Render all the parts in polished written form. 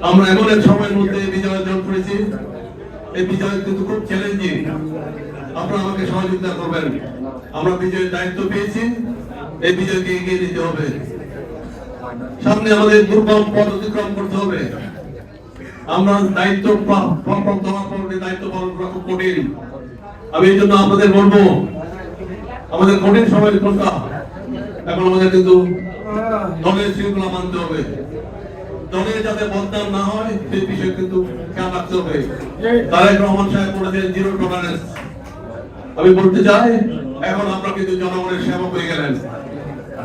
আমরা এমন এক সময়ের মধ্যে বিজয় অর্জন করেছি, এই বিজয় কিন্তু খুব চ্যালেঞ্জিং। আপনারা আমাকে সহযোগিতা করবেন। আমরা বিজয়ের দায়িত্ব পেয়েছি, এই বিজয়কে এগিয়ে নিতে হবে। সামনে আমাদের দুর্গম পথ অতিক্রম করতে হবে। আমরা দায়িত্ব দায়িত্ব পালন করা খুব কঠিন। আমি এই জন্য আপনাদের বলবো, আমাদের কঠিন সময় কোনটা, এখন আমাদের কিন্তু দলের শৃঙ্খলা মানতে হবে। দলে যাতে বদনাম না হয় সেই বিষয়ে কিন্তু খেয়াল রাখতে হবে। তারেক রহমান সাহেব বলেছেন জিরো টলারেন্স। আমি বলতে চাই, এখন আপনারা কিন্তু জনগণের সেবক হয়ে গেলেন,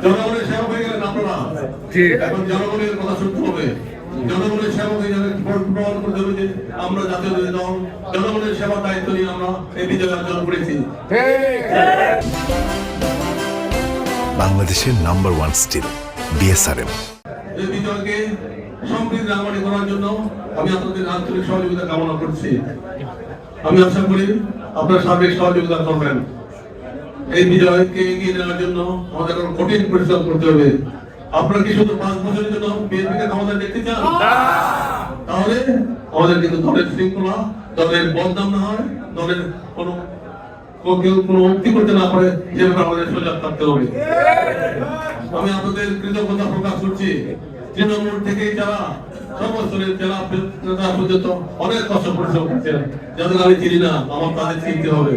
জনগণের সেবক হয়ে গেলেন আপনারা। এখন জনগণের কথা শুনতে হবে, জনগণের সেবক হয়ে যাবে, প্রমাণ করতে হবে যে আমরা জাতীয় দল জনগণের সেবার দায়িত্ব নিয়ে আমরা এই বিজয় অর্জন করেছি। বাংলাদেশের নাম্বার ওয়ান স্টিল বিএসআরএম। এই বিজয়কে সমৃদ্ধ নাগরিক করার জন্য আমি আপনাদের আন্তরিক সহযোগিতা কামনা করছি। আমি আশা করি আপনারা সার্বিক সহযোগিতা করবেন। এই বিজয়কে এগিয়ে নেওয়ার জন্য আমাদের কঠিন পরিশ্রম করতে হবে। আপনারা কি শুধু 5 বছরের জন্য বিএনপিকে ক্ষমতা দেখতে চান? তাহলে আমাদের কিন্তু দলের শৃঙ্খলা, দলের বদনাম না হয়, দলের কেউ কোনো মুক্তি করতে না পারে, সেভাবে আমাদের সজাগ থাকতে হবে। আমি আপনাদের কৃতজ্ঞতা প্রকাশ করছি। তৃণমূল থেকে যারা সর্বস্তরের জেলা পর্যন্ত অনেক কষ্ট পরিশ্রম করছেন, যাদের আমি চিনি না, আমার তাদের চিনতে হবে।